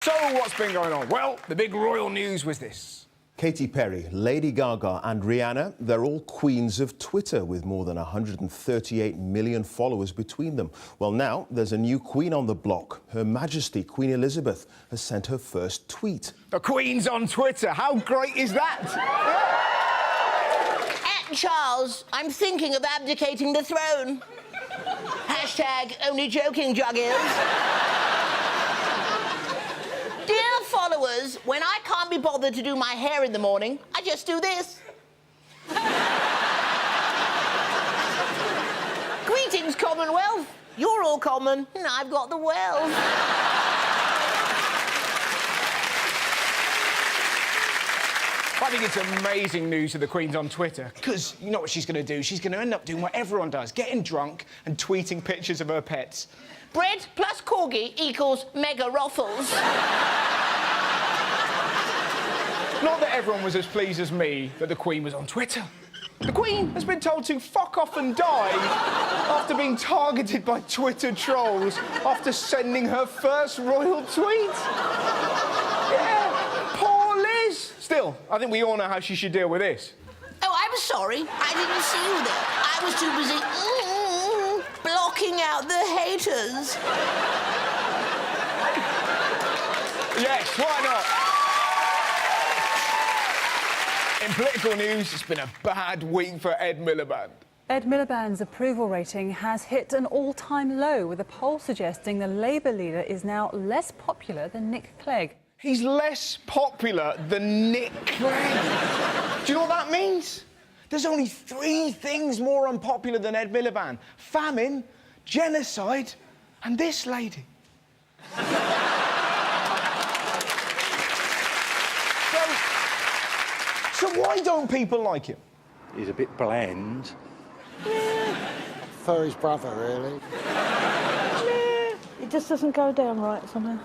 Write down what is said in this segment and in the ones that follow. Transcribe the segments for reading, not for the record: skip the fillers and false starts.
So, what's been going on? Well, the big royal news was this. Katy Perry, Lady Gaga and Rihanna, they're all queens of Twitter with more than 138 million followers between them. Well, now there's a new queen on the block. Her Majesty Queen Elizabeth has sent her first tweet. The Queen's on Twitter. How great is that? At Charles, I'm thinking of abdicating the throne. Hashtag only joking, Juggins. Dear followers, when I can't be bothered to do my hair in the morning, I just do this. Greetings, Commonwealth. You're all common, and I've got the wealth. I think it's amazing news that the Queen's on Twitter, because you know what she's going to do? She's going to end up doing what everyone does, getting drunk and tweeting pictures of her pets. Bread plus corgi equals mega ruffles. Not that everyone was as pleased as me that the Queen was on Twitter. The Queen has been told to fuck off and die after being targeted by Twitter trolls after sending her first royal tweet. Yeah, poor Liz. Still, I think we all know how she should deal with this. Oh, I'm sorry. I didn't see you there. I was too busy blocking out the haters. Yes, why not? In political news, it's been a bad week for Ed Miliband. Ed Miliband's approval rating has hit an all-time low, with a poll suggesting the Labour leader is now less popular than Nick Clegg. He's less popular than Nick Clegg. Do you know what that means? There's only 3 things more unpopular than Ed Miliband: famine, genocide, and this lady. So why don't people like him? He's a bit bland. For his brother, really. It just doesn't go down right somehow.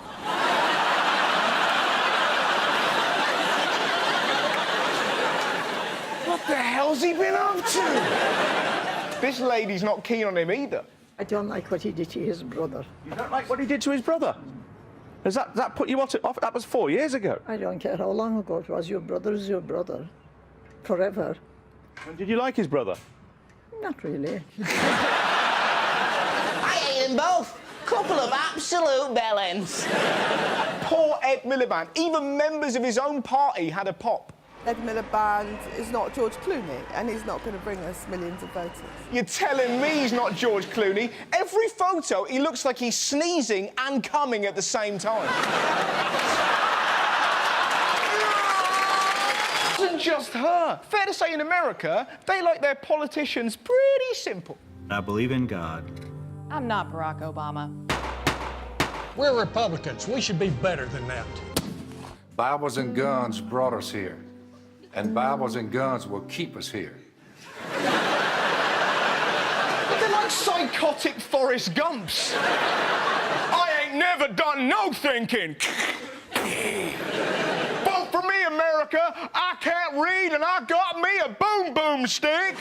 What the hell's he been up to? This lady's not keen on him either. I don't like what he did to his brother. You don't like what he did to his brother? Has that put you off? That was 4 years ago. I don't care how long ago it was. Your brother is your brother. Forever. And did you like his brother? Not really. I hate them both. Couple of absolute bellends. Poor Ed Miliband. Even members of his own party had a pop. Ed Miliband is not George Clooney, and he's not going to bring us millions of voters. You're telling me he's not George Clooney? Every photo, he looks like he's sneezing and coming at the same time. It wasn't just her. Fair to say in America, they like their politicians pretty simple. I believe in God. I'm not Barack Obama. We're Republicans. We should be better than that. Bibles and guns brought us here, and Bibles and guns will keep us here. They're like psychotic Forrest Gumps. I ain't never done no thinking. Vote for me, America. I can't read, and I got me a boom boom stick.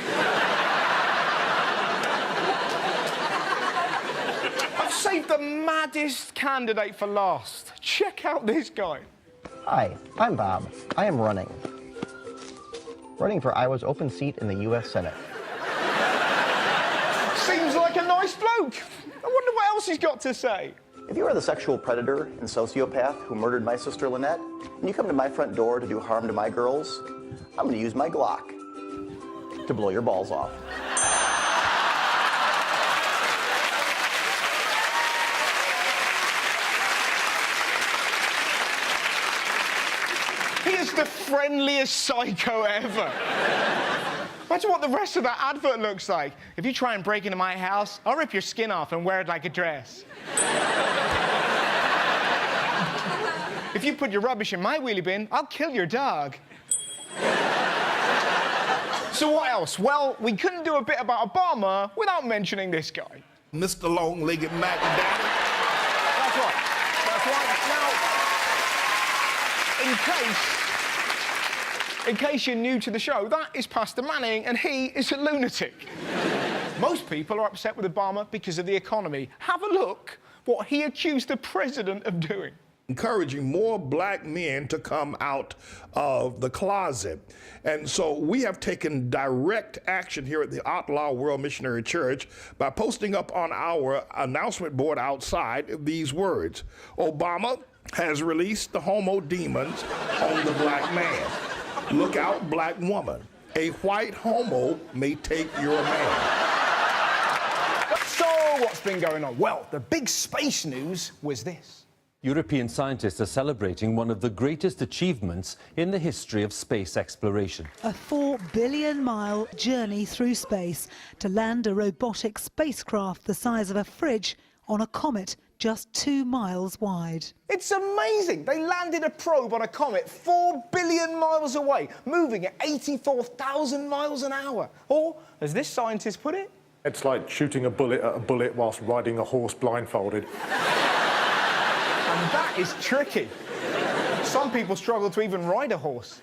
I've saved the maddest candidate for last. Check out this guy. Hi, I'm Bob. I am running for Iowa's open seat in the U.S. Senate. Seems like a nice bloke. I wonder what else he's got to say. If you are the sexual predator and sociopath who murdered my sister Lynette, and you come to my front door to do harm to my girls, I'm going to use my Glock to blow your balls off. He is the friendliest psycho ever. Imagine what the rest of that advert looks like. If you try and break into my house, I'll rip your skin off and wear it like a dress. If you put your rubbish in my wheelie bin, I'll kill your dog. So what else? Well, we couldn't do a bit about Obama without mentioning this guy. Mr. Long-Legged Mac Daddy. That's right. That's right. Now, in case you're new to the show, that is Pastor Manning, and he is a lunatic. Most people are upset with Obama because of the economy. Have a look what he accused the president of doing. encouraging more black men to come out of the closet. And so we have taken direct action here at the Ottawa World Missionary Church by posting up on our announcement board outside these words: Obama has released the homo demons on the black man. Look out, black woman. A white homo may take your man. So, what's been going on? Well, the big space news was this. European scientists are celebrating one of the greatest achievements in the history of space exploration. A 4 billion-mile journey through space to land a robotic spacecraft the size of a fridge on a comet just 2 miles wide. It's amazing. They landed a probe on a comet 4 billion miles away, moving at 84,000 miles an hour. Or, as this scientist put it, it's like shooting a bullet at a bullet whilst riding a horse blindfolded. And that is tricky. Some people struggle to even ride a horse.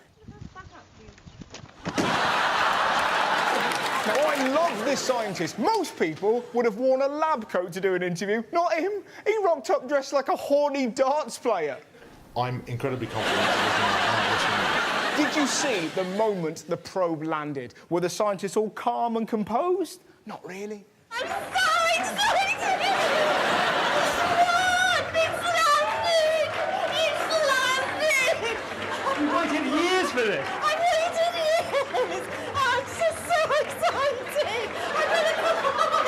Now, I love this scientist. Most people would have worn a lab coat to do an interview. Not him. He rocked up dressed like a horny darts player. I'm incredibly confident. Did you see the moment the probe landed? Were the scientists all calm and composed? Not really. I'm so excited! You waited years for this. I waited years! I'm just so excited! I'm gonna come on!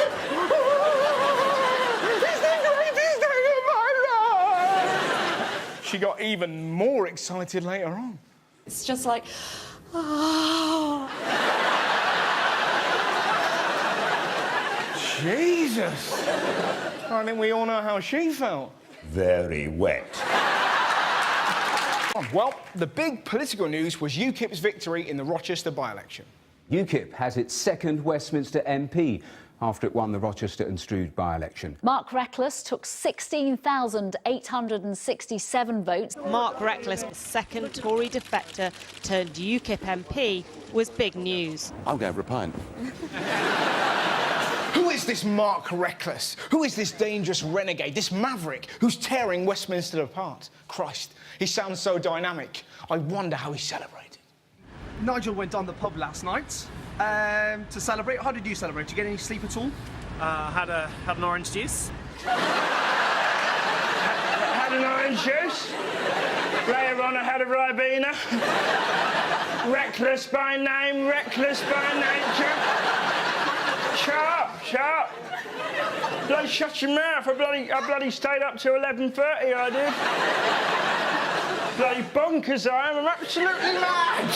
This thing will be this day of my life! She got even more excited later on. It's just like, oh. Jesus! I think we all know how she felt. Very wet. Well, the big political news was UKIP's victory in the Rochester by-election. UKIP has its second Westminster MP after it won the Rochester and Stroud by-election. Mark Reckless took 16,867 votes. Mark Reckless, second Tory defector turned UKIP MP, was big news. I'm going for a pint. Who is this Mark Reckless? Who is this dangerous renegade, this maverick who's tearing Westminster apart? Christ, he sounds so dynamic. I wonder how he celebrated. Nigel went down the pub last night to celebrate. How did you celebrate? Did you get any sleep at all? Had an orange juice. Had an orange juice. Later on, I had a Ribena. Reckless by name, reckless by nature. Shut up. Bloody shut your mouth. I bloody stayed up till 11:30, I did. Bloody bonkers I am. I'm absolutely mad.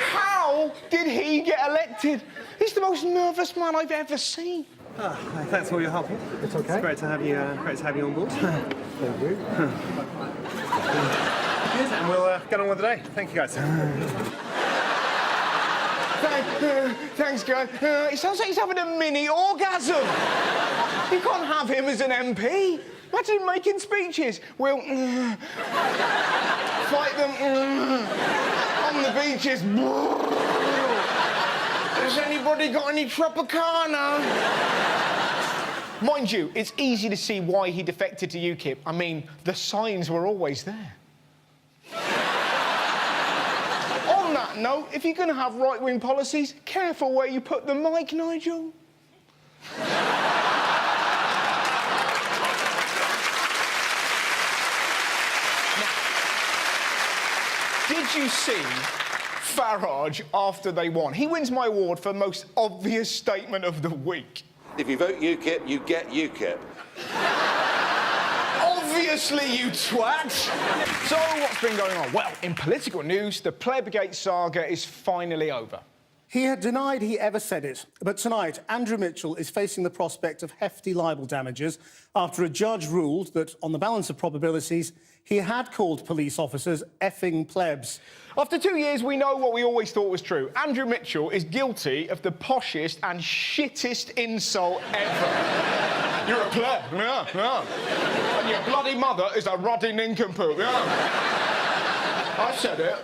How did he get elected? He's the most nervous man I've ever seen. Thanks for your help. It's okay. It's great to have you on board. Thank you. And we'll get on with the day. Thank you, guys. Thanks, guys. It sounds like he's having a mini orgasm. You can't have him as an MP. Imagine making speeches. We'll fight them on the beaches. Has anybody got any Tropicana? Mind you, it's easy to see why he defected to UKIP. I mean, the signs were always there. On that note, if you're going to have right-wing policies, careful where you put the mic, Nigel. Did you see Farage after they won? He wins my award for most obvious statement of the week. If you vote UKIP, you get UKIP. Obviously, you twat! So, what's been going on? Well, in political news, the Plebgate saga is finally over. He had denied he ever said it, but tonight Andrew Mitchell is facing the prospect of hefty libel damages after a judge ruled that, on the balance of probabilities, he had called police officers effing plebs. After 2 years, we know what we always thought was true. Andrew Mitchell is guilty of the poshest and shittest insult ever. You're a pleb, yeah. And your bloody mother is a ruddy nincompoop, yeah. I said it.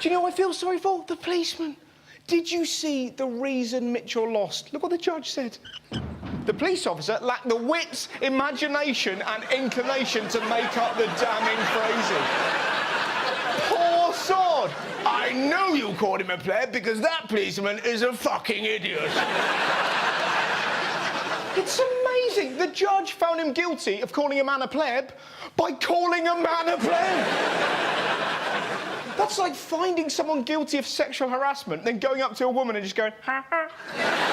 Do you know what I feel sorry for? The policeman. Did you see the reason Mitchell lost? Look what the judge said. The police officer lacked the wits, imagination and inclination to make up the damning phrasing. Poor sod! I know you called him a pleb because that policeman is a fucking idiot. It's amazing. The judge found him guilty of calling a man a pleb by calling a man a pleb. That's like finding someone guilty of sexual harassment, then going up to a woman and just going, ha ha.